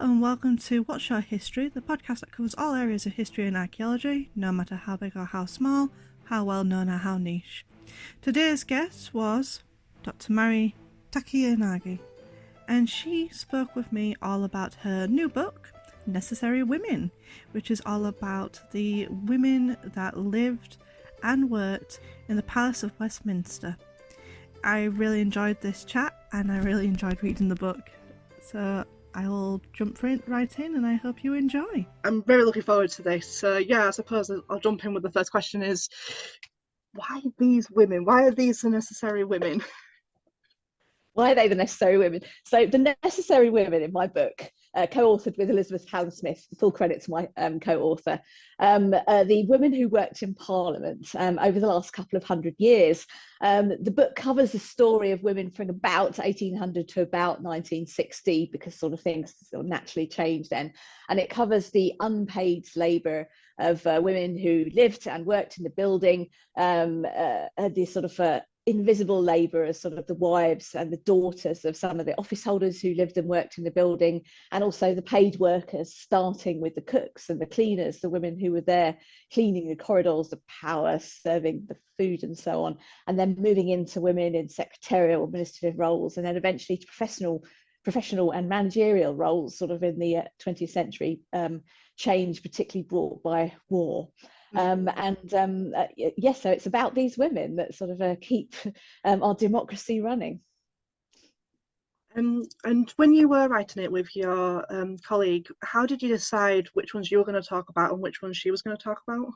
and welcome to What's Your History, the podcast that covers all areas of history and archaeology, no matter how big or how small, how well known or how niche. Today's guest was Dr Mari Takayanagi, and she spoke with me all about her new book, Necessary Women, which is all about the women that lived and worked in the Palace of Westminster. I really enjoyed this chat and I really enjoyed reading the book. So I'll jump right in and I hope you enjoy. I'm very looking forward to this. I suppose I'll jump in with the first question is, why these women? Why are these the necessary women? Why are they the necessary women? So the necessary women in my book, co-authored with Elizabeth Hallam Smith, full credit to my co-author, the women who worked in Parliament over the last couple of hundred years. The book covers the story of women from about 1800 to about 1960, because sort of things sort of naturally changed then. And it covers the unpaid labour of women who lived and worked in the building, the sort of invisible labour as sort of the wives and the daughters of some of the office holders who lived and worked in the building, and also the paid workers, starting with the cooks and the cleaners, the women who were there cleaning the corridors, the power, serving the food and so on, and then moving into women in secretarial administrative roles, and then eventually to professional and managerial roles sort of in the 20th century, change particularly brought by war. Yes, so it's about these women that sort of keep our democracy running. And when you were writing it with your colleague, how did you decide which ones you were going to talk about and which ones she was going to talk about?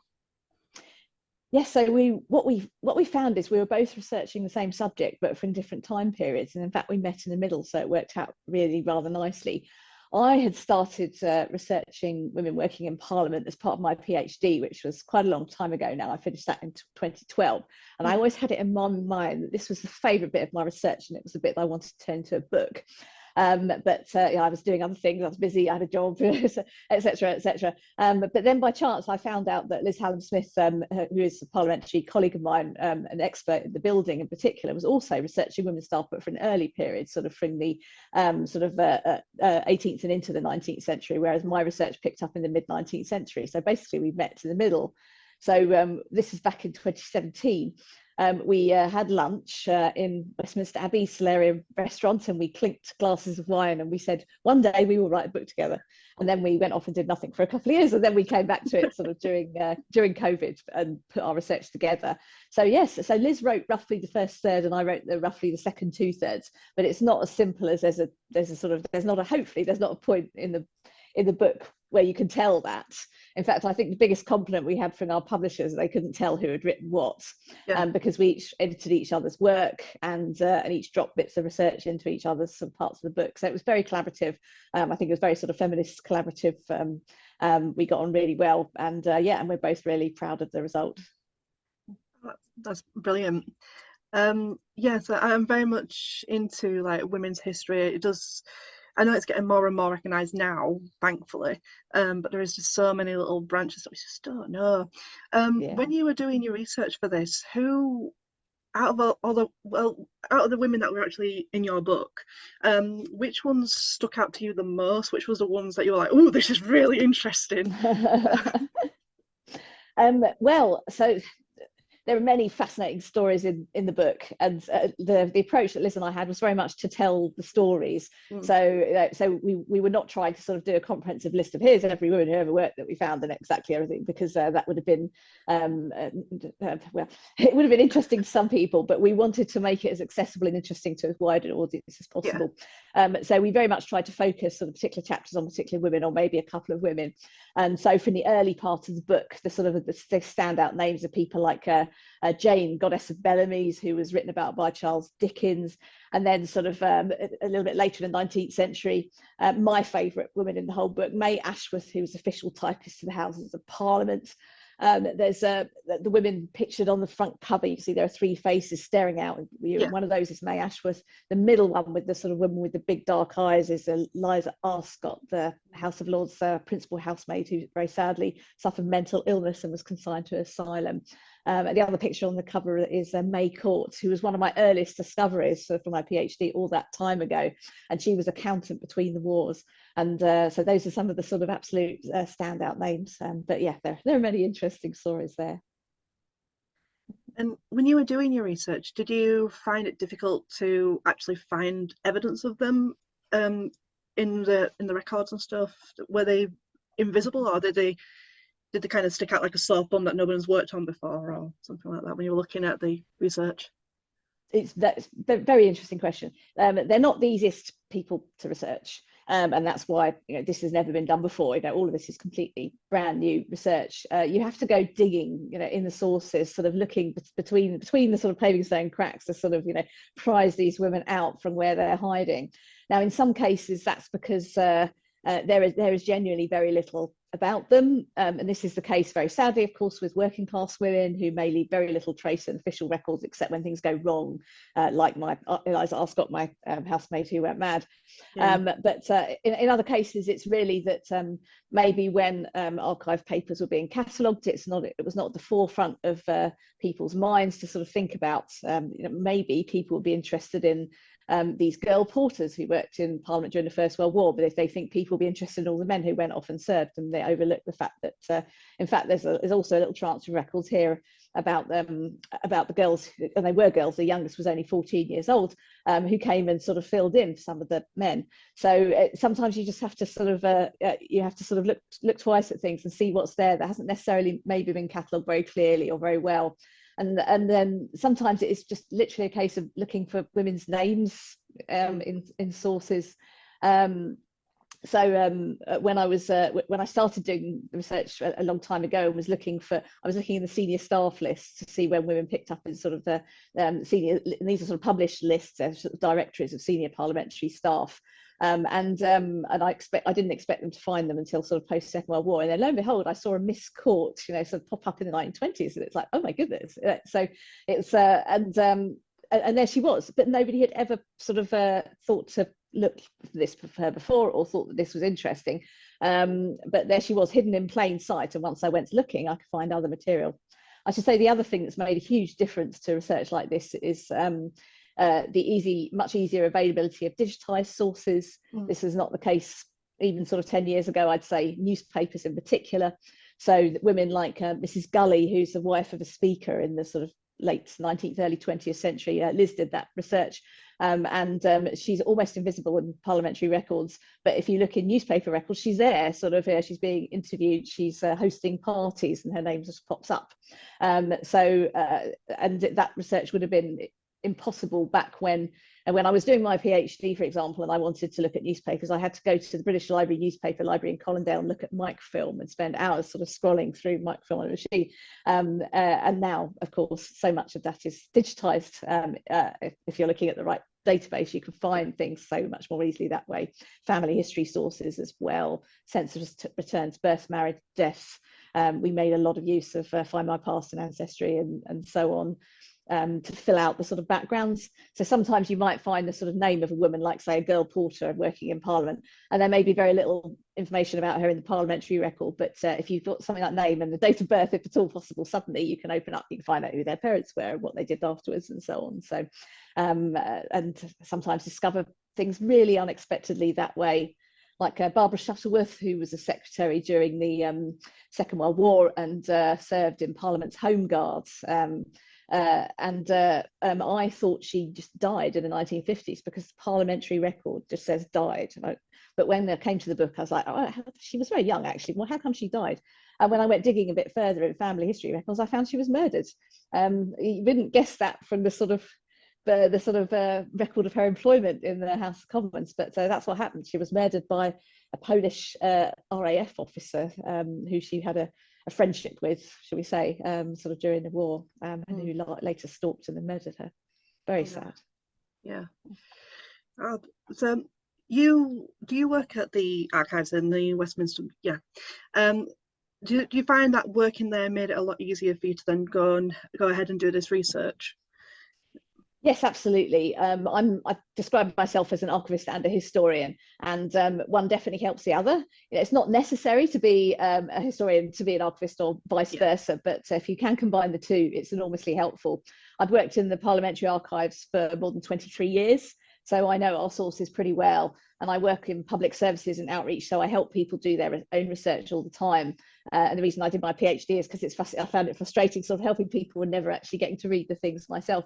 Yes, so what we found is we were both researching the same subject, but from different time periods, and in fact we met in the middle, so it worked out really rather nicely. I had started researching women working in Parliament as part of my PhD, which was quite a long time ago now. I finished that in 2012. And I always had it in my mind that this was the favourite bit of my research, and it was the bit that I wanted to turn into a book. I was doing other things, I was busy, I had a job, etc., etc. But then by chance, I found out that Liz Hallam Smith, who is a parliamentary colleague of mine, an expert in the building in particular, was also researching women's staff, but for an early period, sort of from the 18th and into the 19th century, whereas my research picked up in the mid-19th century. So basically, we met in the middle. So this is back in 2017. We had lunch in Westminster Abbey Solarium restaurant, and we clinked glasses of wine, and we said one day we will write a book together. And then we went off and did nothing for a couple of years, and then we came back to it sort of during COVID and put our research together. So yes, so Liz wrote roughly the first third, and I wrote roughly the second 2/3. But it's not as simple as there's not a point in the book where you can tell that. In fact, I think the biggest compliment we had from our publishers, they couldn't tell who had written what, because we each edited each other's work and each dropped bits of research into each other's sort of parts of the book. So it was very collaborative. I think it was very sort of feminist collaborative. We got on really well, and and we're both really proud of the result. That's brilliant. So I'm very much into like women's history. I know it's getting more and more recognised now, thankfully, but there is just so many little branches that we just don't know. When you were doing your research for this, who out of the women that were actually in your book, which ones stuck out to you the most? Which was the ones that you were like, oh, this is really interesting? So there are many fascinating stories in the book, and the approach that Liz and I had was very much to tell the stories. So we were not trying to sort of do a comprehensive list of here's every woman who ever worked that we found and exactly everything, because that would have been it would have been interesting to some people, but we wanted to make it as accessible and interesting to as wide an audience as possible. So we very much tried to focus on particular chapters on particular women, or maybe a couple of women. And so from the early part of the book, the standout names are people like Jane, Goddess of Bellamy's, who was written about by Charles Dickens. And then sort of a little bit later in the 19th century, my favourite woman in the whole book, May Ashworth, who was official typist to the Houses of Parliament. There's the women pictured on the front cover. You see there are three faces staring out. One of those is May Ashworth. The middle one with the sort of woman with the big dark eyes is Eliza Arscott, the House of Lords principal housemaid, who very sadly suffered mental illness and was consigned to asylum. The other picture on the cover is May Court, who was one of my earliest discoveries for my PhD all that time ago, and she was accountant between the wars. And so those are some of the sort of absolute standout names. But yeah, there are many interesting stories there. And when you were doing your research, did you find it difficult to actually find evidence of them in the records and stuff? Were they invisible, or did they kind of stick out like a sore thumb that no one's worked on before, or something like that when you were looking at the research? That's a very interesting question. They're not the easiest people to research. And that's why this has never been done before. All of this is completely brand new research. You have to go digging, in the sources, sort of looking between the sort of paving stone cracks to sort of, prize these women out from where they're hiding. Now, in some cases, that's because there is genuinely very little about them. And this is the case, very sadly, of course, with working class women who may leave very little trace in official records, except when things go wrong, like my Eliza Arscott, my housemate who went mad. Yeah. But in other cases, it's really that maybe when archive papers were being catalogued, it was not at the forefront of people's minds to sort of think about, maybe people would be interested in these girl porters who worked in Parliament during the First World War, but if they think people will be interested in all the men who went off and served, and they overlook the fact that, in fact, there's also a little tranche of records here about the girls, and they were girls. The youngest was only 14 years old, who came and sort of filled in for some of the men. So sometimes you just have to sort of look twice at things and see what's there that hasn't necessarily maybe been catalogued very clearly or very well. And then sometimes it is just literally a case of looking for women's names in sources. So when I started doing research a long time ago, and I was looking in the senior staff lists to see when women picked up in sort of the senior. And these are sort of published lists, sort of directories of senior parliamentary staff. And I didn't expect them to find them until sort of post Second World War, and then lo and behold, I saw a Miss Court, sort of pop up in the 1920s, and it's like, oh my goodness! So it's and there she was, but nobody had ever sort of thought to look for this for her before, or thought that this was interesting. But there she was, hidden in plain sight, and once I went looking, I could find other material. I should say the other thing that's made a huge difference to research like this is the much easier availability of digitized sources. This is not the case even sort of 10 years ago, I'd say, newspapers in particular. So women like Mrs. Gully, who's the wife of a speaker in the sort of late 19th, early 20th century, Liz did that research, and she's almost invisible in parliamentary records. But if you look in newspaper records, she's there, sort of, she's being interviewed, she's hosting parties, and her name just pops up. And that research would have been impossible back when I was doing my PhD, for example, and I wanted to look at newspapers. I had to go to the British Library newspaper library in Colindale and look at microfilm and spend hours sort of scrolling through microfilm on a machine. And now, of course, so much of that is digitized. If you're looking at the right database, you can find things so much more easily that way. Family history sources as well, census returns, births, marriage, deaths. We made a lot of use of Find My Past and Ancestry and so on. To fill out the sort of backgrounds. So sometimes you might find the sort of name of a woman, like say a girl porter working in Parliament, and there may be very little information about her in the parliamentary record, but if you've got something like name and the date of birth, if at all possible, suddenly you can open up, you can find out who their parents were and what they did afterwards and so on. So and sometimes discover things really unexpectedly that way, like Barbara Shuttleworth, who was a secretary during the Second World War and served in Parliament's Home Guards. I thought she just died in the 1950s because the parliamentary record just says died. But when I came to the book, I was like, oh, she was very young, actually. Well, how come she died? And when I went digging a bit further in family history records, I found she was murdered. You wouldn't guess that from the sort of record of her employment in the House of Commons, but that's what happened. She was murdered by a Polish RAF officer who she had a friendship with, shall we say, sort of during the war, and who later stalked and then murdered her. Very sad. Yeah. So do you work at the archives in the Westminster? Yeah. Do you find that working there made it a lot easier for you to then go ahead and do this research? Yes, absolutely. I describe myself as an archivist and a historian, and one definitely helps the other. It's not necessary to be a historian to be an archivist or vice versa, but if you can combine the two, it's enormously helpful. I've worked in the parliamentary archives for more than 23 years, so I know our sources pretty well. And I work in public services and outreach, so I help people do their own research all the time. And the reason I did my PhD is because I found it frustrating sort of helping people and never actually getting to read the things myself.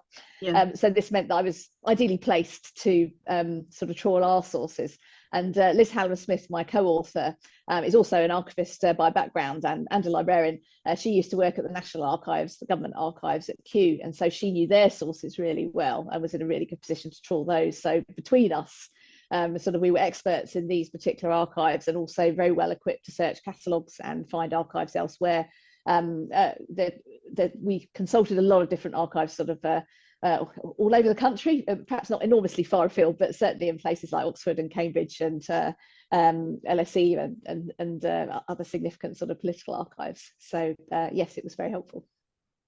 So this meant that I was ideally placed to sort of trawl our sources. And Liz Hallam-Smith, my co-author, is also an archivist by background and a librarian. She used to work at the National Archives, the government archives at Kew, and so she knew their sources really well and was in a really good position to trawl those. So between us, sort of we were experts in these particular archives and also very well equipped to search catalogues and find archives elsewhere. That we consulted a lot of different archives sort of all over the country, perhaps not enormously far afield, but certainly in places like Oxford and Cambridge and LSE and other significant sort of political archives. So yes, it was very helpful.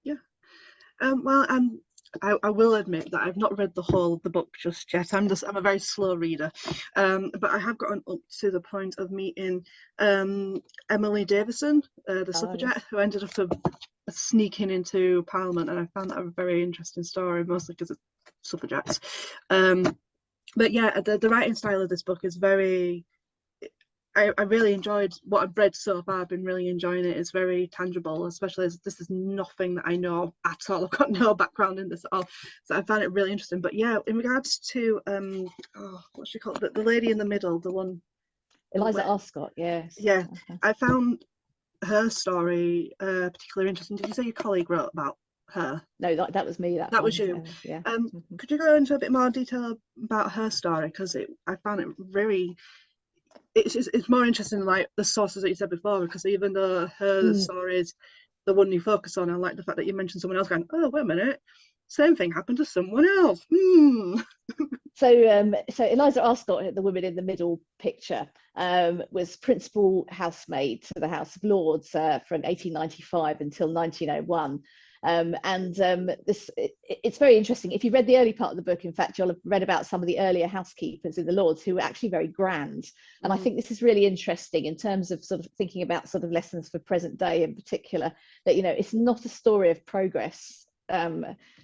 Yeah. Well, I will admit that I've not read the whole of the book just yet. I'm a very slow reader, but I have gotten up to the point of meeting Emily Davison, the suffragette, Yes. who ended up sneaking into Parliament, and I found that a very interesting story, mostly because it's suffragettes. But yeah, the writing style of this book is very. I really enjoyed what I've read so far. I've been really enjoying it. It's very tangible, especially as this is nothing that I know at all. I've got no background in this at all, so I found it really interesting. But yeah, in regards to what's she called, the lady in the middle, the one, Eliza Arscott, yes. Yeah, I found her story particularly interesting. Did you say your colleague wrote about her? No, that was me. That was you. Yeah. Could you go into a bit more detail about her story? Because I found it very. It's more interesting, like the sources that you said before, because even though her story is the one you focus on, I like the fact that you mentioned someone else going, oh, wait a minute, same thing happened to someone else. So Eliza Arscott, the woman in the middle picture, was principal housemaid to the House of Lords from 1895 until 1901. It's very interesting. If you've read the early part of the book, in fact, you'll have read about some of the earlier housekeepers in the Lords who were actually very grand. And I think this is really interesting in terms of sort of thinking about sort of lessons for present day in particular, that, you know, it's not a story of progress.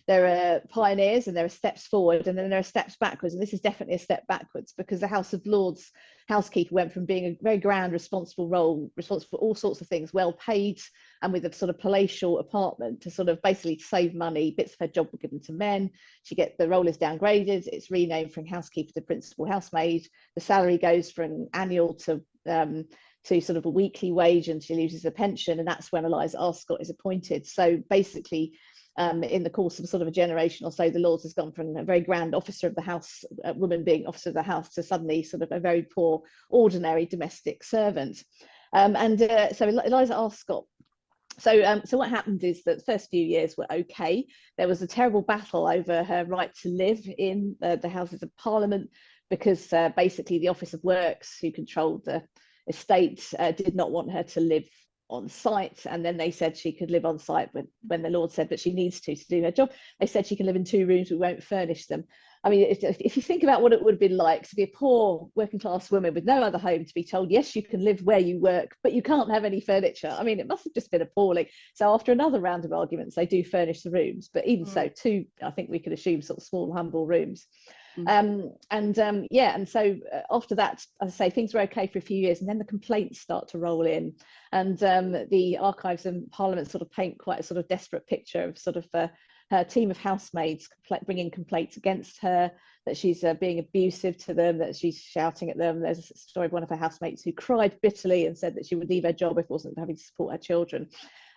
There are pioneers and there are steps forward and then there are steps backwards, and this is definitely a step backwards because the House of Lords housekeeper went from being a very grand responsible role, responsible for all sorts of things, well paid and with a sort of palatial apartment, to sort of basically save money. Bits of her job were given to men. The role is downgraded, it's renamed from housekeeper to principal housemaid. The salary goes from annual to sort of a weekly wage, and she loses a pension, and that's when Eliza Arscott is appointed. So basically, in the course of sort of a generation or so, the Lords has gone from a very grand officer of the house, woman being officer of the house, to suddenly sort of a very poor, ordinary domestic servant. So Eliza Arscott. So what happened is that the first few years were okay. There was a terrible battle over her right to live in the Houses of Parliament because basically the Office of Works, who controlled the estate, did not want her to live on site, and then they said she could live on site when the Lord said that she needs to do her job. They said she can live in 2 rooms, we won't furnish them. I mean, if you think about what it would have been like to be a poor working class woman with no other home, to be told, yes, you can live where you work, but you can't have any furniture. I mean, it must have just been appalling. So after another round of arguments, they do furnish the rooms, but even so, 2, I think we could assume, sort of small, humble rooms. And so after that, as I say, things were okay for a few years, and then the complaints start to roll in, and the archives and Parliament sort of paint quite a sort of desperate picture of sort of her team of housemaids bringing complaints against her, that she's being abusive to them, that she's shouting at them. There's a story of one of her housemates who cried bitterly and said that she would leave her job if it wasn't having to support her children.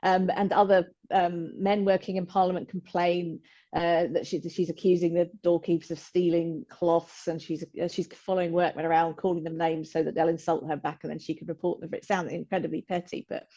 And other men working in Parliament complain that she's accusing the doorkeepers of stealing cloths, and she's following workmen around, calling them names so that they'll insult her back, and then she can report them. It sounds incredibly petty, but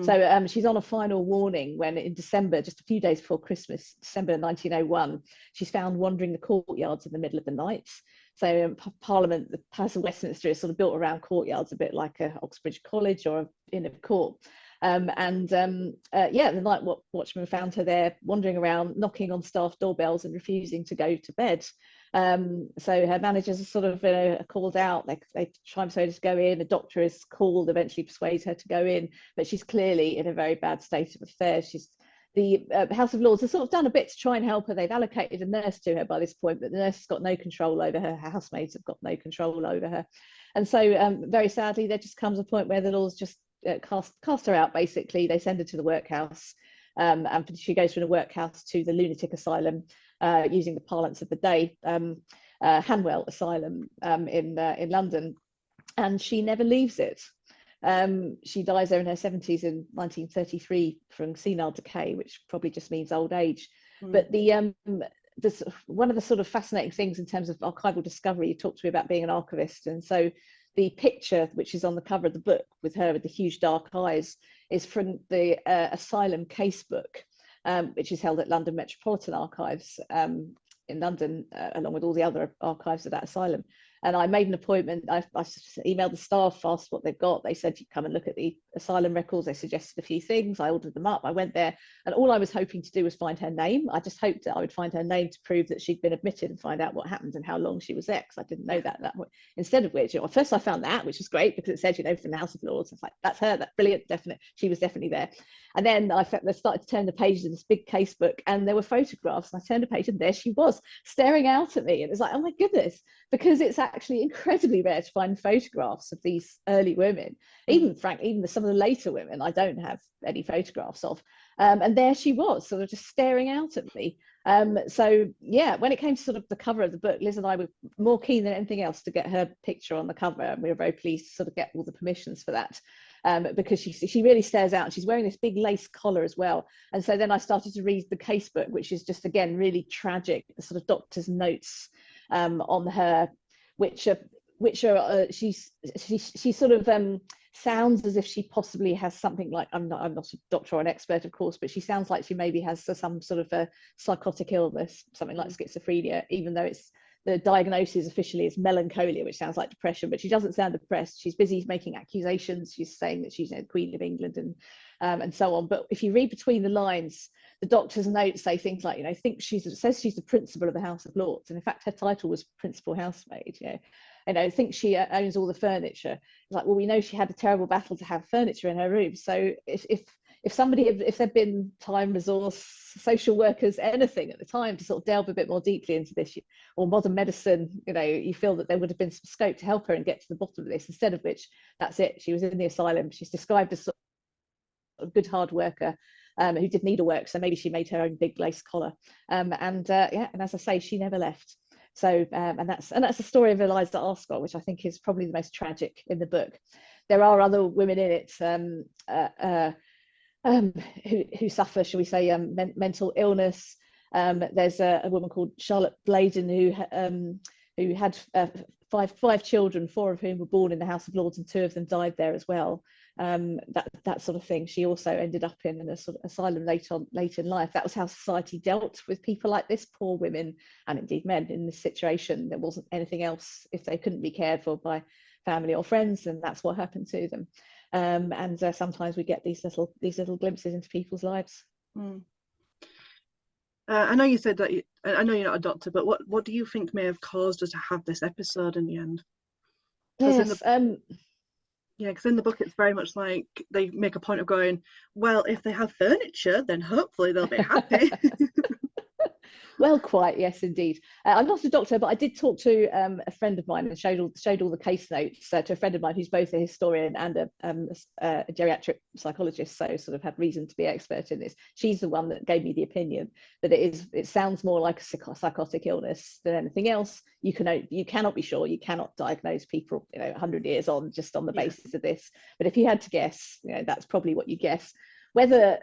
so she's on a final warning when in December, just a few days before Christmas, December 1901, she's found wandering the courtyards in the middle of the night. So Parliament, the Palace of Westminster, is sort of built around courtyards, a bit like a Oxbridge College or a Inn of Court. Yeah, the night watchman found her there wandering around, knocking on staff doorbells and refusing to go to bed. So her managers are sort of called out. They try and persuade her to go in. The doctor is called, eventually persuades her to go in, but she's clearly in a very bad state of affairs. The House of Lords has sort of done a bit to try and help her. They've allocated a nurse to her by this point, but the nurse has got no control over her. Her housemaids have got no control over her. And so very sadly, there just comes a point where the Lords just cast her out, basically. They send her to the workhouse, and she goes from the workhouse to the lunatic asylum, using the parlance of the day, Hanwell Asylum in London, and she never leaves it. She dies there in her 70s in 1933 from senile decay, which probably just means old age. But one of the sort of fascinating things in terms of archival discovery, you talked to me about being an archivist, and so the picture which is on the cover of the book with her with the huge dark eyes is from the asylum casebook, which is held at London Metropolitan Archives in London, along with all the other archives of that asylum. And I made an appointment. I emailed the staff, asked what they've got. They said, you come and look at the asylum records. They suggested a few things. I ordered them up. I went there, and all I was hoping to do was find her name. I just hoped that I would find her name to prove that she'd been admitted and find out what happened and how long she was there, because I didn't know that way. Instead of which, first I found that, which was great because it said, from the House of Lords. I was like, that's her, that's brilliant, definite. She was definitely there. And then I started to turn the pages of this big casebook, and there were photographs. And I turned a page, and there she was, staring out at me. And it's like, oh my goodness, because it's actually incredibly rare to find photographs of these early women. Even frankly, some of the later women, I don't have any photographs of. And there she was, sort of just staring out at me. So yeah, when it came to sort of the cover of the book, Liz and I were more keen than anything else to get her picture on the cover, and we were very pleased to sort of get all the permissions for that. Because she really stares out. She's wearing this big lace collar as well. And so then I started to read the casebook, which is just, again, really tragic, the sort of doctor's notes on her, which are she sort of sounds as if she possibly has something like, I'm not a doctor or an expert, of course, but she sounds like she maybe has some sort of a psychotic illness, something like schizophrenia, even though the diagnosis officially is melancholia, which sounds like depression, but she doesn't sound depressed. She's busy making accusations. She's saying that she's the Queen of England and so on. But if you read between the lines, the doctor's notes say things like, says she's the principal of the House of Lords, and in fact her title was principal housemaid. Thinks she owns all the furniture. It's like, well, we know she had a terrible battle to have furniture in her room. So if there'd been time, resource, social workers, anything at the time to sort of delve a bit more deeply into this, or modern medicine, you feel that there would have been some scope to help her and get to the bottom of this, instead of which, that's it. She was in the asylum. She's described as sort of a good hard worker who did needlework, so maybe she made her own big lace collar. And as I say, she never left. So and that's the story of Eliza Arscott, which I think is probably the most tragic in the book. There are other women in it who suffer, shall we say, mental illness. There's a woman called Charlotte Bladen who had five children, 4 of whom were born in the House of Lords, and 2 of them died there as well. That sort of thing. She also ended up in a sort of asylum late in life. That was how society dealt with people like this, poor women and indeed men in this situation. There wasn't anything else if they couldn't be cared for by family or friends, and that's what happened to them. And sometimes we get these little glimpses into people's lives. I know you said that I know you're not a doctor, but what do you think may have caused us to have this episode in the end? Yes. Because in the book it's very much like they make a point of going, well, if they have furniture, then hopefully they'll be happy. Well, quite, yes, indeed. I'm not a doctor, but I did talk to a friend of mine and showed all the case notes to a friend of mine who's both a historian and a geriatric psychologist, so sort of had reason to be expert in this. She's the one that gave me the opinion that it sounds more like a psychotic illness than anything else. You cannot be sure. You cannot diagnose people 100 years on just on the basis of this. But if you had to guess, that's probably what you guess. Whether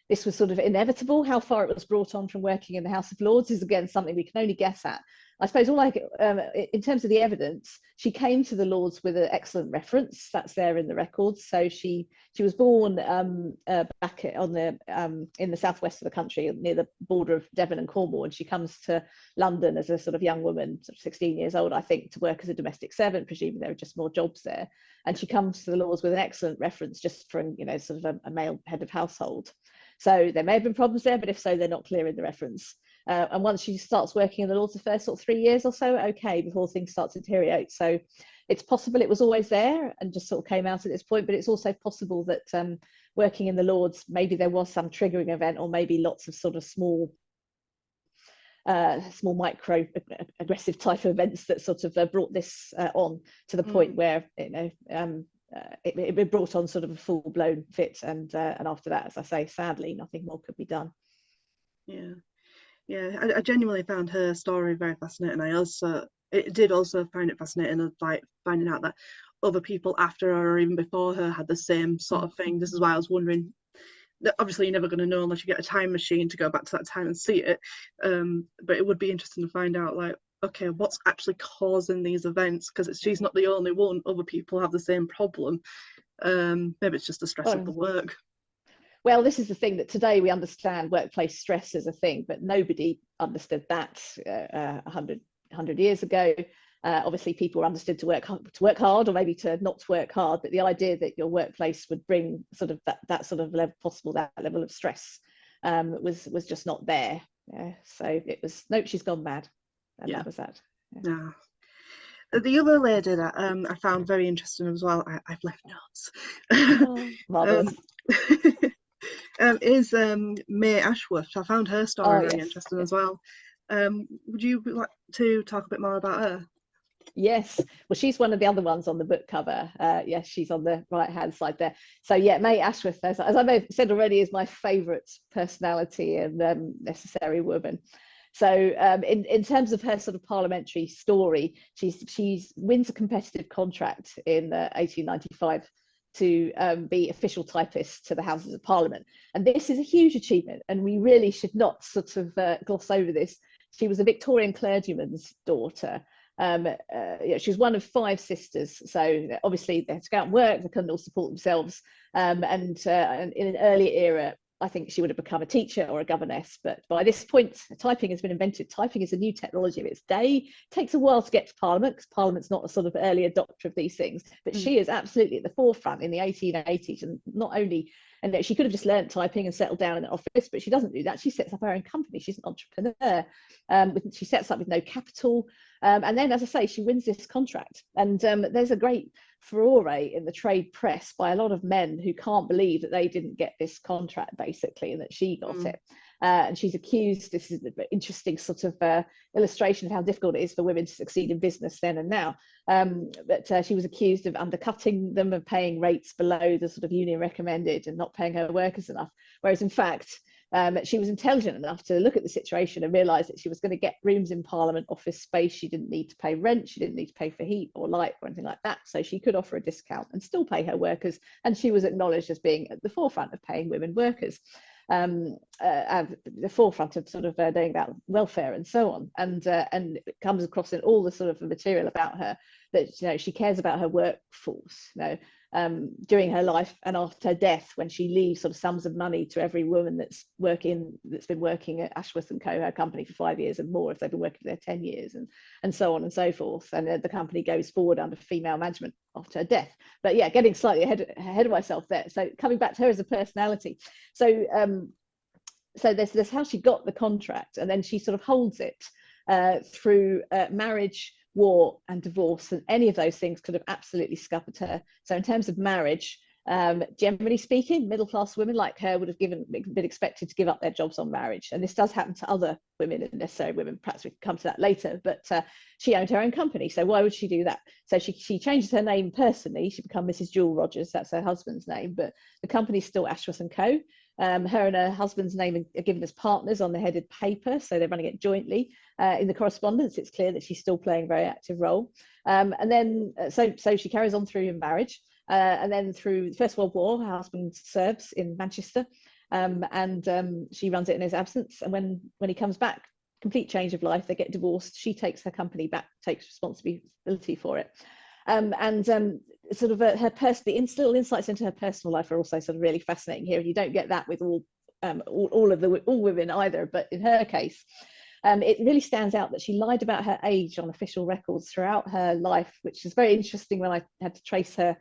this was sort of inevitable, how far it was brought on from working in the House of Lords is again something we can only guess at. I suppose all in terms of the evidence, she came to the Lords with an excellent reference. That's there in the records. So she was born back on the in the southwest of the country, near the border of Devon and Cornwall, and she comes to London as a sort of young woman, sort of 16 years old, I think, to work as a domestic servant. Presumably there are just more jobs there, and she comes to the Lords with an excellent reference, just from sort of a male head of household. So there may have been problems there, but if so, they're not clear in the reference. And once she starts working in the Lords, the first sort of 3 years or so, okay, before things start to deteriorate. So it's possible it was always there and just sort of came out at this point, but it's also possible that working in the Lords, maybe there was some triggering event, or maybe lots of sort of small micro aggressive type of events that sort of brought this on to the point where it brought on sort of a full-blown fit, and after that, as I say, sadly, nothing more could be done. I genuinely found her story very fascinating. It did also find it fascinating of like finding out that other people after her or even before her had the same sort of thing. This is why I was wondering, that obviously you're never going to know unless you get a time machine to go back to that time and see it, but it would be interesting to find out, like, okay, what's actually causing these events, because she's not the only one. Other people have the same problem. Maybe it's just the stress of the work. Well, this is the thing, that today we understand workplace stress as a thing, but nobody understood that 100 years ago. Obviously, people were understood to work hard, or maybe to not work hard, but the idea that your workplace would bring sort of that sort of that level of stress was just not there. So it was, no, she's gone mad, and that was that. Yeah. The other lady that I found very interesting as well, I've left notes. Marvelous. Is May Ashworth. I found her story very interesting as well. Would you like to talk a bit more about her? Yes, well, she's one of the other ones on the book cover. Yes, she's on the right hand side there. So yeah, May Ashworth, as I've said already, is my favourite personality and necessary woman. So in terms of her sort of parliamentary story, she's wins a competitive contract in 1895 to be official typist to the Houses of Parliament. And this is a huge achievement, and we really should not sort of gloss over this. She was a Victorian clergyman's daughter. She was one of 5 sisters, so obviously they had to go out and work, they couldn't all support themselves, and in an early era, I think she would have become a teacher or a governess, but by this point, typing has been invented. Typing is a new technology of its day. It takes a while to get to Parliament, because Parliament's not a sort of early adopter of these things, but she is absolutely at the forefront in the 1880s, and not only, and she could have just learnt typing and settled down in an office, but she doesn't do that. She sets up her own company. She's an entrepreneur. She sets up with no capital, and then, as I say, she wins this contract, and there's a great furore in the trade press by a lot of men who can't believe that they didn't get this contract, basically, and that she got it. And she's accused, this is an interesting sort of illustration of how difficult it is for women to succeed in business then and now, but she was accused of undercutting them, of paying rates below the sort of union recommended, and not paying her workers enough, whereas in fact she was intelligent enough to look at the situation and realise that she was going to get rooms in Parliament, office space. She didn't need to pay rent, she didn't need to pay for heat or light or anything like that, so she could offer a discount and still pay her workers, and she was acknowledged as being at the forefront of paying women workers, at the forefront of sort of knowing about welfare and so on, and it comes across in all the sort of material about her that she cares about her workforce. During her life and after her death, when she leaves sort of sums of money to every woman that's been working at Ashworth and Co, her company, for 5 years and more, if they've been working there 10 years, and so on and so forth, and the company goes forward under female management after her death. But yeah, getting slightly ahead of myself there. So coming back to her as a personality, so there's how she got the contract, and then she sort of holds it through marriage, war and divorce, and any of those things could have absolutely scuppered her. So in terms of marriage, generally speaking, middle-class women like her would have been expected to give up their jobs on marriage, and this does happen to other women, and necessarily women, perhaps we can come to that later, but she owned her own company, so why would she do that? So she changes her name personally, she becomes Mrs. Jewel Rogers, that's her husband's name, but the company's still Ashworth and Co. Her and her husband's name are given as partners on the headed paper, so they're running it jointly. In the correspondence, it's clear that she's still playing a very active role. And then, so she carries on through in marriage, and then through the First World War, her husband serves in Manchester, and she runs it in his absence. And when he comes back complete change of life. They get divorced. She takes her company back, takes responsibility for it. Sort of her little insights into her personal life are also sort of really fascinating here. And you don't get that with all women either. But in her case, it really stands out that she lied about her age on official records throughout her life, which is very interesting when I had to trace her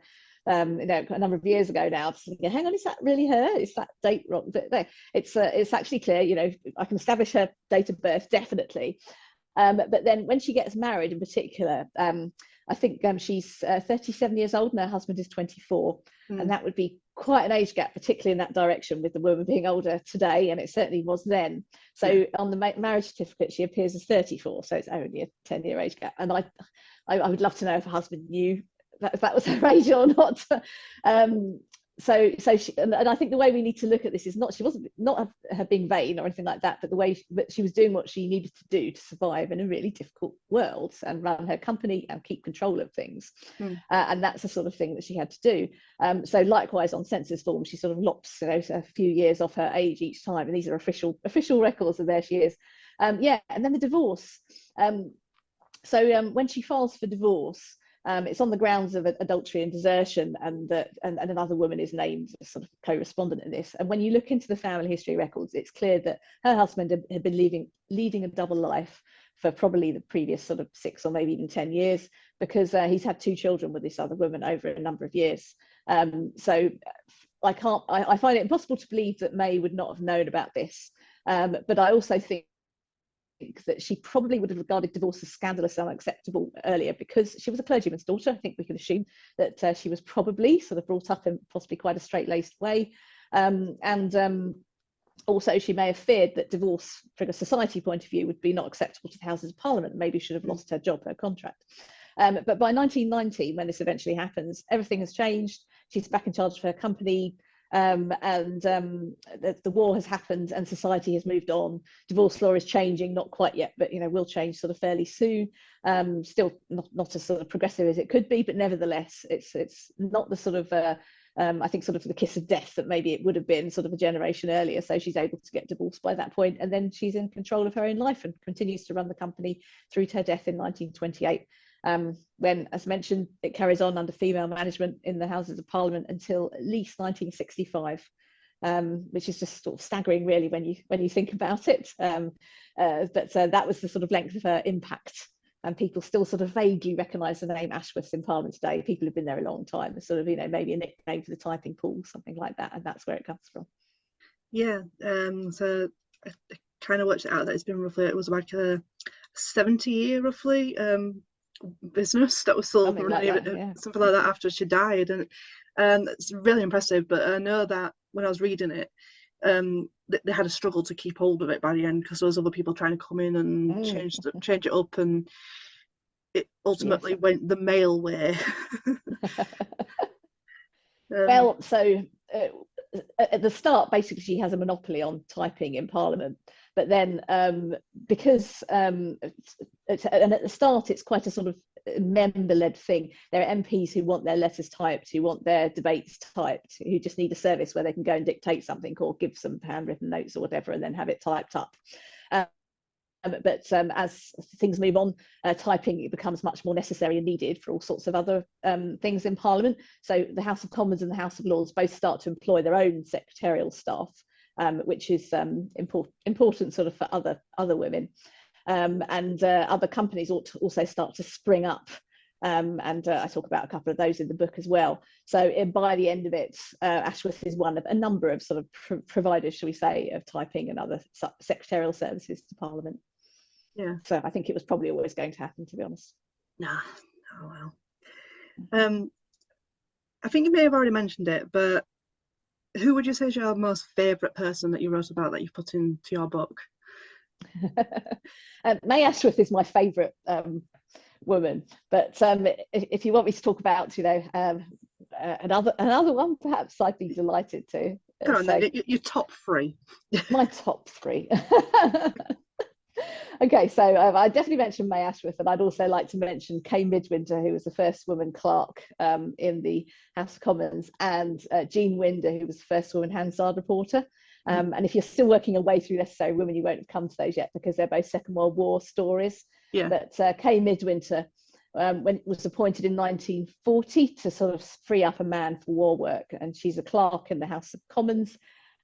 a number of years ago now. Thinking, hang on, is that really her? Is that date wrong? But no, it's actually clear. I can establish her date of birth definitely. But then when she gets married, in particular, I think she's 37 years old and her husband is 24, and that would be quite an age gap, particularly in that direction, with the woman being older today, and it certainly was then. So on the marriage certificate, she appears as 34, so it's only a 10-year age gap. And I would love to know if her husband knew if that was her age or not. So she, and I think the way we need to look at this is she wasn't her being vain or anything like that, but the way that she was doing what she needed to do to survive in a really difficult world and run her company and keep control of things. And that's the sort of thing that she had to do. So likewise on census forms, she sort of lops a few years off her age each time, and these are official records, and there she is. And then the divorce. So when she files for divorce, it's on the grounds of adultery and desertion, and another woman is named as sort of co-respondent in this. And when you look into the family history records, it's clear that her husband had been leading a double life for probably the previous sort of 6 or maybe even 10 years, because he's had 2 children with this other woman over a number of years. So I find it impossible to believe that May would not have known about this. But I also think that she probably would have regarded divorce as scandalous and unacceptable earlier, because she was a clergyman's daughter. I think we can assume that she was probably sort of brought up in possibly quite a straight-laced way. Also, she may have feared that divorce, from a society point of view, would be not acceptable to the Houses of Parliament. Maybe should have lost her job, her contract. But by 1990, when this eventually happens, everything has changed. She's back in charge of her company. The war has happened and society has moved on. Divorce law is changing, not quite yet, but will change sort of fairly soon. Still not as sort of progressive as it could be, but nevertheless, it's not the sort of I think sort of the kiss of death that maybe it would have been sort of a generation earlier. So she's able to get divorced by that point, and then she's in control of her own life and continues to run the company through to her death in 1928. When, as mentioned, it carries on under female management in the Houses of Parliament until at least 1965, which is just sort of staggering, really, when you think about it. But that was the sort of length of her impact, and people still sort of vaguely recognise the name Ashworth in Parliament today. People have been there a long time. It's sort of maybe a nickname for the typing pool, something like that, and that's where it comes from. Yeah. So I kind of worked it out that it was like a 70-year roughly business that was still running, something like that after she died, and it's really impressive. But I know that when I was reading it, they had a struggle to keep hold of it by the end, because there was other people trying to come in and change it up, and it ultimately went the male way. Well, so at the start, basically, she has a monopoly on typing in Parliament. But then, because and at the start, it's quite a sort of member-led thing. There are MPs who want their letters typed, who want their debates typed, who just need a service where they can go and dictate something or give some handwritten notes or whatever, and then have it typed up. But as things move on, typing it becomes much more necessary and needed for all sorts of other things in Parliament. So the House of Commons and the House of Lords both start to employ their own secretarial staff, which is important sort of for other women. And other companies ought to also start to spring up. And I talk about a couple of those in the book as well. So by the end of it, Ashworth is one of a number of sort of providers, shall we say, of typing and other secretarial services to Parliament. Yeah. So I think it was probably always going to happen, to be honest. Nah. Oh well. I think you may have already mentioned it, but who would you say is your most favourite person that you wrote about that you've put into your book? May Ashworth is my favourite woman, but if you want me to talk about, another one, perhaps I'd be delighted to. Go on, your top 3. My top 3. Okay, so I definitely mentioned May Ashworth, and I'd also like to mention Kay Midwinter, who was the first woman clerk in the House of Commons, and Jean Winder, who was the first woman Hansard reporter. And if you're still working your way through Necessary Women, you won't have come to those yet because they're both Second World War stories. Yeah. But Kay Midwinter, when was appointed in 1940 to sort of free up a man for war work, and she's a clerk in the House of Commons,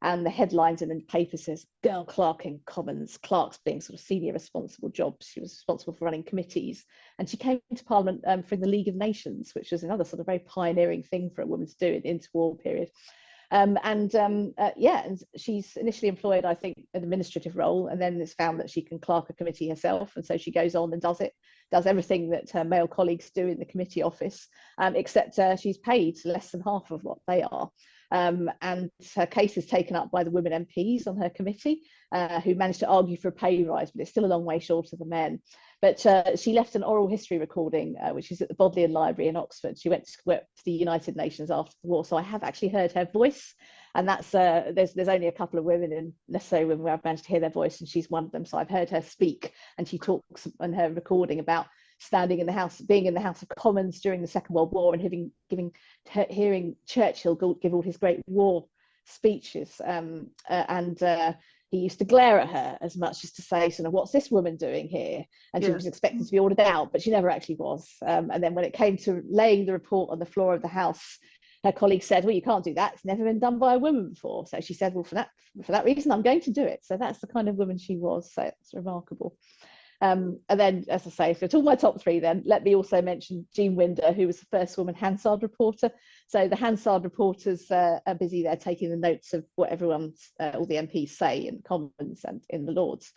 and the headlines in the paper says girl clerk in Commons, clerks being sort of senior responsible jobs. She was responsible for running committees, and she came to Parliament for the League of Nations, which was another sort of very pioneering thing for a woman to do in the interwar period. And she's initially employed, I think, an administrative role, and then it's found that she can clerk a committee herself, and so she goes on and does everything that her male colleagues do in the committee office, except she's paid less than half of what they are. And her case is taken up by the women MPs on her committee, who managed to argue for a pay rise, but it's still a long way short of the men. But she left an oral history recording, which is at the Bodleian Library in Oxford. She went to work for the United Nations after the war, so I have actually heard her voice. And that's there's only a couple of women in Necessary Women where I've managed to hear their voice, and she's one of them. So I've heard her speak, and she talks in her recording about standing in the House, being in the House of Commons during the Second World War, and hearing Churchill give all his great war speeches, he used to glare at her as much as to say, sort of, what's this woman doing here? And she was expected to be ordered out, but she never actually was. And then when it came to laying the report on the floor of the House, her colleague said, well, you can't do that. It's never been done by a woman before. So she said, well, for that reason, I'm going to do it. So that's the kind of woman she was. So it's remarkable. And then, as I say, so it's all my top three then. Let me also mention Jean Winder, who was the first woman Hansard reporter. So the Hansard reporters are busy there taking the notes of what all the MPs say in the Commons and in the Lords.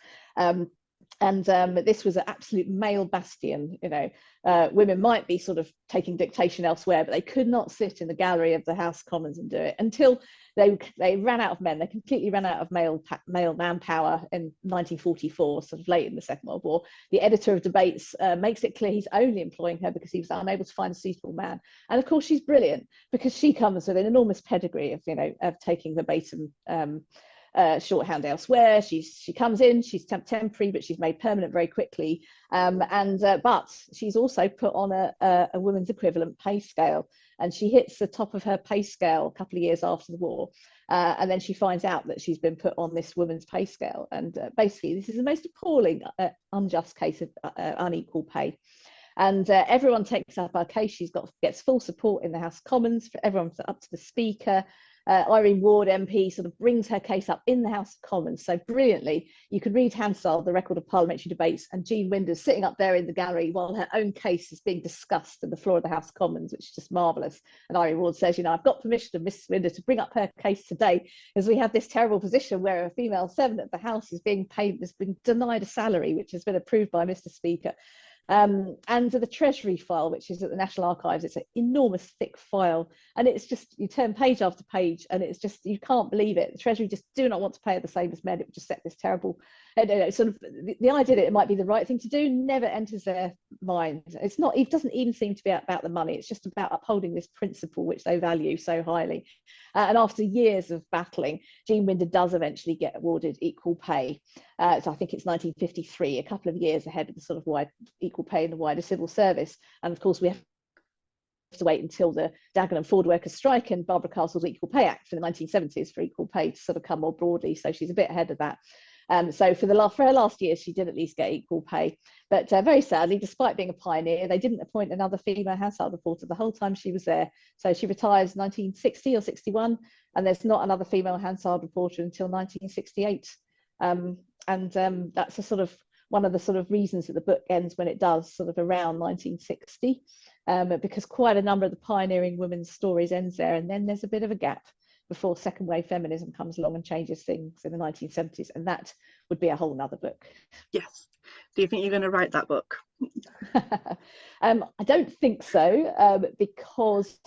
This was an absolute male bastion. Women might be sort of taking dictation elsewhere, but they could not sit in the gallery of the House of Commons and do it until they ran out of men. They completely ran out of male manpower in 1944, sort of late in the Second World War. The editor of Debates makes it clear he's only employing her because he was unable to find a suitable man. And of course, she's brilliant because she comes with an enormous pedigree of taking verbatim shorthand elsewhere. She comes in, she's temporary, but she's made permanent very quickly. But she's also put on a women's equivalent pay scale, and she hits the top of her pay scale a couple of years after the war. And then she finds out that she's been put on this women's pay scale. And basically, this is the most appalling, unjust case of unequal pay. And everyone takes up her case. She gets full support in the House of Commons. Everyone's up to the Speaker. Irene Ward MP sort of brings her case up in the House of Commons. So brilliantly, you could read Hansard, the record of parliamentary debates, and Jean Winder's sitting up there in the gallery while her own case is being discussed on the floor of the House of Commons, which is just marvellous. And Irene Ward says, I've got permission of Miss Winder to bring up her case today, as we have this terrible position where a female servant of the House is being denied a salary, which has been approved by Mr. Speaker. And the Treasury file, which is at the National Archives, it's an enormous thick file, and it's just, you turn page after page and it's just, you can't believe it. The Treasury just do not want to pay her the same as men. It would just set this terrible, sort of the idea that it might be the right thing to do never enters their mind. It's not, it doesn't even seem to be about the money. It's just about upholding this principle which they value so highly. And after years of battling, Jean Winder does eventually get awarded equal pay. So I think it's 1953, a couple of years ahead of the sort of wide equal pay in the wider civil service. And of course, we have to wait until the Dagenham Ford Workers strike and Barbara Castle's Equal Pay Act in the 1970s for equal pay to sort of come more broadly. So she's a bit ahead of that. So for her last year, she did at least get equal pay. But very sadly, despite being a pioneer, they didn't appoint another female Hansard reporter the whole time she was there. So she retires 1960 or 61, and there's not another female Hansard reporter until 1968. That's a sort of one of the sort of reasons that the book ends when it does, sort of around 1960, because quite a number of the pioneering women's stories ends there, and then there's a bit of a gap before second wave feminism comes along and changes things in the 1970s, and that would be a whole nother book. Yes. Do you think you're going to write that book? I don't think so, because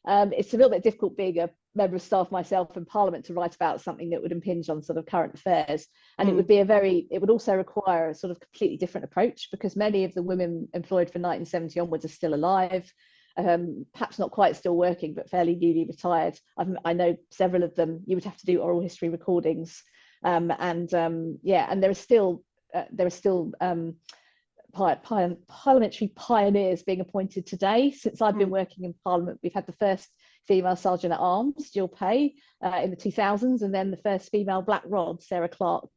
it's a little bit difficult being a member of staff myself in Parliament to write about something that would impinge on sort of current affairs, and it would also require a sort of completely different approach, because many of the women employed from 1970 onwards are still alive. Perhaps not quite still working, but fairly newly retired. I know several of them. You would have to do oral history recordings, and there are still parliamentary pioneers being appointed today. Since I've been working in Parliament, we've had the first female sergeant at arms, Jill Pay, in the 2000s, and then the first female Black Rod, Sarah Clark,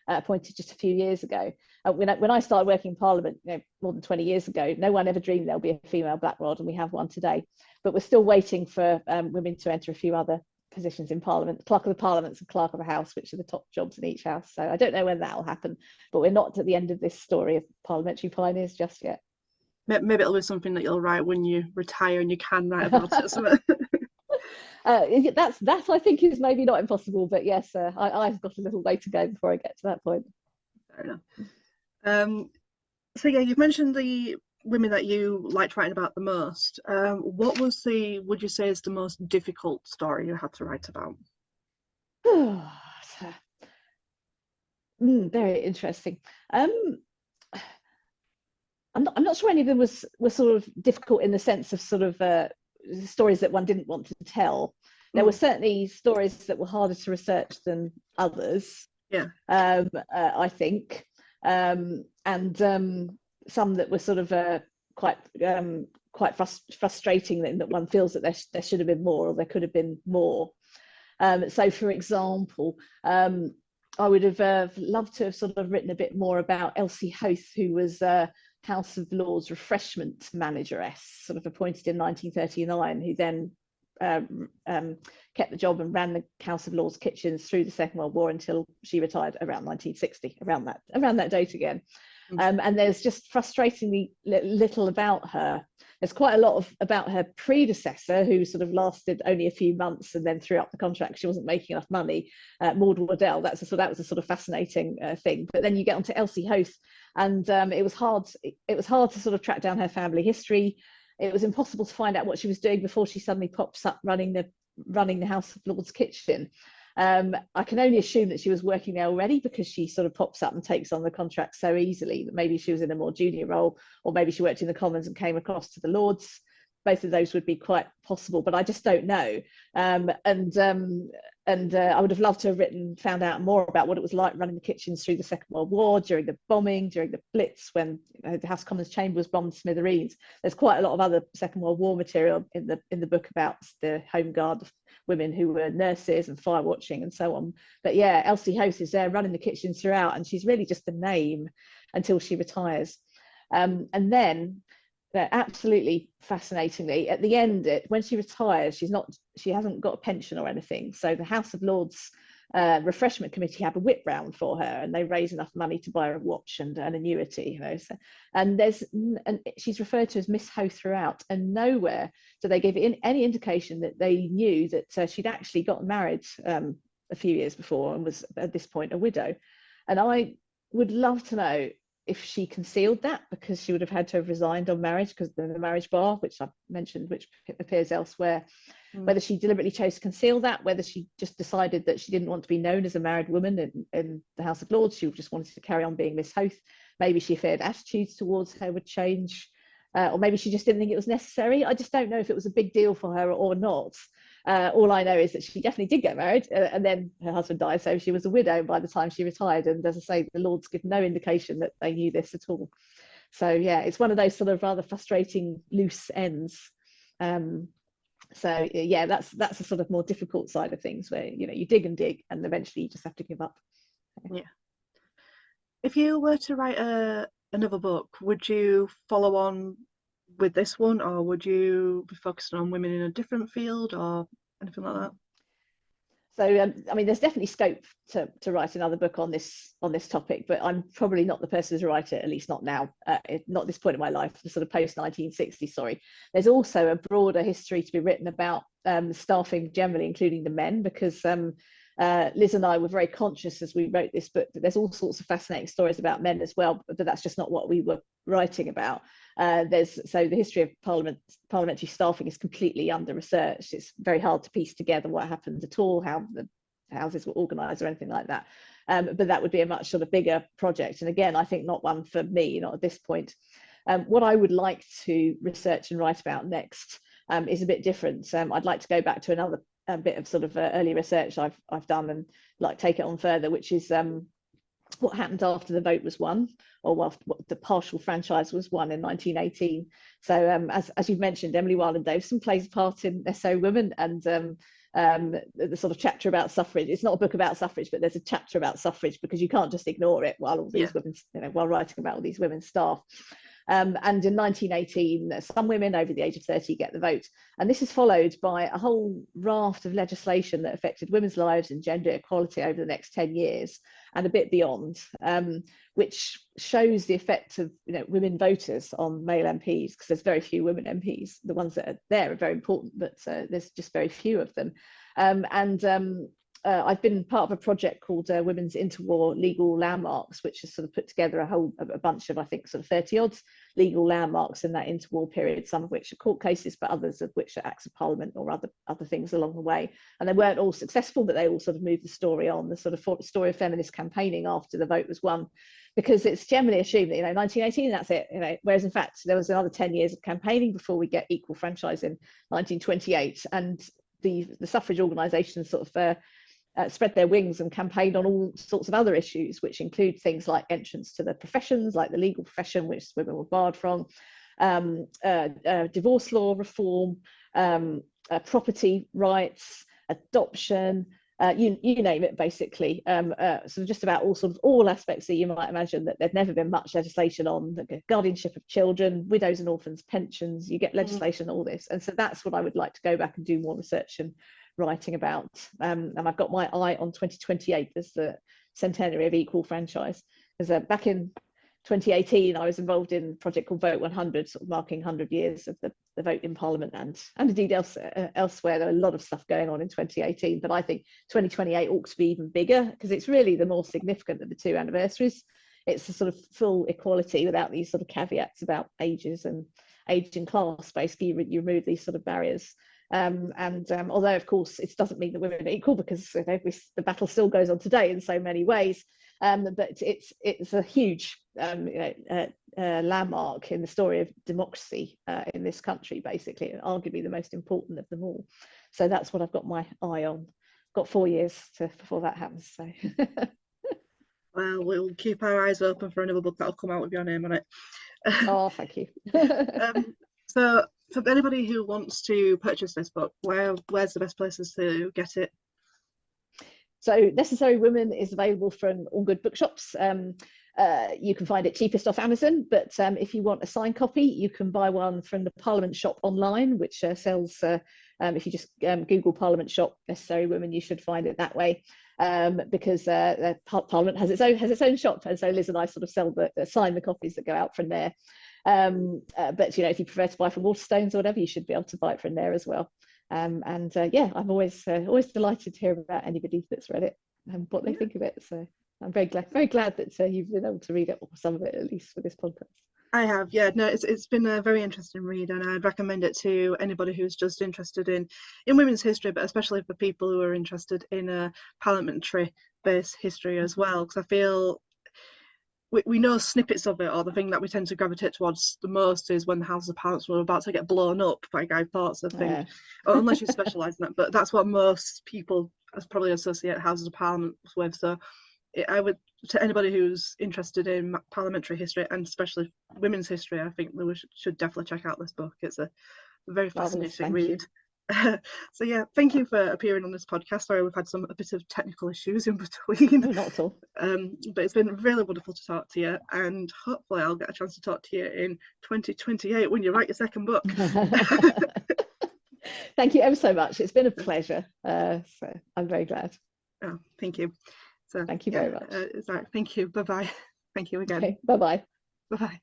appointed just a few years ago. When I started working in Parliament, more than 20 years ago, no one ever dreamed there'll be a female Black Rod, and we have one today. But we're still waiting for women to enter a few other positions in Parliament, Clerk of the Parliaments and Clerk of the House, which are the top jobs in each house. So I don't know when that'll happen, but we're not at the end of this story of parliamentary pioneers just yet. Maybe it'll be something that you'll write when you retire and you can write about it. That I think is maybe not impossible, but yes, I've got a little way to go before I get to that point. Fair enough. So yeah, you've mentioned the women that you liked writing about the most. What would you say is the most difficult story you had to write about? Very interesting. I'm not sure any of them were sort of difficult in the sense of sort of stories that one didn't want to tell. There were certainly stories that were harder to research than others. Yeah. I think, and some that were sort of quite frustrating, that one feels that there should have been more, or there could have been more. So, for example, I would have loved to have sort of written a bit more about Elsie Hoath, who was House of Lords refreshment manageress, sort of appointed in 1939, who then kept the job and ran the House of Lords kitchens through the Second World War until she retired around 1960, around that date again. And there's just frustratingly little about her. There's quite a lot about her predecessor, who sort of lasted only a few months and then threw up the contract. She wasn't making enough money. Maud Waddell, that was a sort of fascinating thing. But then you get onto Elsie Hoath, and it was hard to sort of track down her family history. It was impossible to find out what she was doing before she suddenly pops up running the House of Lords kitchen. I can only assume that she was working there already, because she sort of pops up and takes on the contract so easily that maybe she was in a more junior role, or maybe she worked in the Commons and came across to the Lords. Both of those would be quite possible, but I just don't know. And I would have loved to have found out more about what it was like running the kitchens through the Second World War, during the bombing, during the Blitz, when the House of Commons chamber was bombed to smithereens. There's quite a lot of other Second World War material in the book about the Home Guard women who were nurses and fire watching and so on. But yeah, Elsie Hoath is there running the kitchens throughout, and she's really just a name until she retires. And then, absolutely fascinatingly, at the end, when she retires, she hasn't got a pension or anything. So the House of Lords refreshment committee have a whip round for her, and they raise enough money to buy her a watch and an annuity, So, and she's referred to as Miss Hoath throughout, and nowhere do they give any indication that they knew that she'd actually gotten married a few years before and was at this point a widow. And I would love to know if she concealed that, because she would have had to have resigned on marriage, because the marriage bar, which I've mentioned, which appears elsewhere, whether she deliberately chose to conceal that, whether she just decided that she didn't want to be known as a married woman in the House of Lords. She just wanted to carry on being Miss Hoath. Maybe she feared attitudes towards her would change, or maybe she just didn't think it was necessary. I just don't know if it was a big deal for her or not. All I know is that she definitely did get married, and then her husband died, so she was a widow by the time she retired. And as I say, the Lords give no indication that they knew this at all. So yeah, it's one of those sort of rather frustrating loose ends. So yeah, that's a sort of more difficult side of things, where you dig and dig, and eventually you just have to give up. Yeah. If you were to write another book, would you follow on with this one, or would you be focusing on women in a different field or anything like that? So I mean, there's definitely scope to write another book on this topic, but I'm probably not the person to write it, at least not now, not this point in my life, the sort of post 1960. Sorry. There's also a broader history to be written about staffing generally, including the men, because Liz and I were very conscious as we wrote this book that there's all sorts of fascinating stories about men as well, but that's just not what we were writing about. So the history of parliamentary staffing is completely under researched. It's very hard to piece together what happened at all, how the houses were organised or anything like that. But that would be a much sort of bigger project. And again, I think not one for me, not at this point. What I would like to research and write about next is a bit different. I'd like to go back to another bit of sort of early research I've done and like take it on further, which is what happened after the vote was won, or what the partial franchise was won in 1918. So as you've mentioned, Emily Wilden-Davison plays a part in Necessary Women, and the sort of chapter about suffrage. It's not a book about suffrage, but there's a chapter about suffrage because you can't just ignore it while all these women, while writing about all these women's staff. And in 1918, some women over the age of 30 get the vote. And this is followed by a whole raft of legislation that affected women's lives and gender equality over the next 10 years and a bit beyond, which shows the effect of women voters on male MPs, because there's very few women MPs. The ones that are there are very important, but there's just very few of them. I've been part of a project called Women's Interwar Legal Landmarks, which has sort of put together a bunch of, I think, sort of 30 odd legal landmarks in that interwar period, some of which are court cases, but others of which are acts of parliament or other things along the way. And they weren't all successful, but they all sort of moved the story on, the sort of story of feminist campaigning after the vote was won, because it's generally assumed that 1918, that's it, whereas in fact there was another 10 years of campaigning before we get equal franchise in 1928. And the suffrage organisations sort of spread their wings and campaigned on all sorts of other issues, which include things like entrance to the professions, like the legal profession, which women were barred from, divorce law reform, property rights, adoption, you name it, basically. So just about all aspects that you might imagine that there'd never been much legislation on: the guardianship of children, widows and orphans, pensions. You get legislation on all this, and so that's what I would like to go back and do more research and writing about. And I've got my eye on 2028 as the centenary of equal franchise. Because back in 2018, I was involved in a project called Vote 100, sort of marking 100 years of the vote in Parliament, and indeed elsewhere. There are a lot of stuff going on in 2018, but I think 2028 ought to be even bigger, because it's really the more significant of the two anniversaries. It's a sort of full equality without these sort of caveats about ages and age and class. Basically, you remove these sort of barriers. Although of course it doesn't mean that women are equal, because the battle still goes on today in so many ways, but it's a huge landmark in the story of democracy in this country, basically, and arguably the most important of them all. So that's what I've got my eye on. Got 4 years before that happens, so well, we'll keep our eyes open for another book that'll come out with your name on it. Oh, thank you. So for anybody who wants to purchase this book, where's the best places to get it? So Necessary Women is available from all good bookshops. You can find it cheapest off Amazon, but if you want a signed copy, you can buy one from the Parliament shop online, which sells, if you just Google Parliament shop Necessary Women, you should find it that way. Because Parliament has its own shop, and so Liz and I sort of sign the copies that go out from there. But if you prefer to buy from Waterstones or whatever, you should be able to buy it from there as well. Yeah, I'm always delighted to hear about anybody that's read it and what they think of it. So I'm very glad that you've been able to read it, or some of it at least, for this podcast. I have, yeah. No, it's been a very interesting read, and I'd recommend it to anybody who's just interested in women's history, but especially for people who are interested in a parliamentary-based history as well, because I feel we know snippets of it, or the thing that we tend to gravitate towards the most is when the Houses of Parliament were about to get blown up by Guy Fawkes, I think, or unless you specialise in that, but that's what most people probably associate Houses of Parliament with. So I would, to anybody who's interested in parliamentary history and especially women's history, I think we should definitely check out this book. It's a very fascinating read. So yeah, thank you for appearing on this podcast. Sorry, we've had a bit of technical issues in between. No, not at all. But it's been really wonderful to talk to you, and hopefully I'll get a chance to talk to you in 2028 when you write your second book. Thank you ever so much. It's been a pleasure. So I'm very glad. Oh, thank you. So thank you very much. Thank you. Bye-bye. Thank you again. Okay, bye-bye. Bye-bye.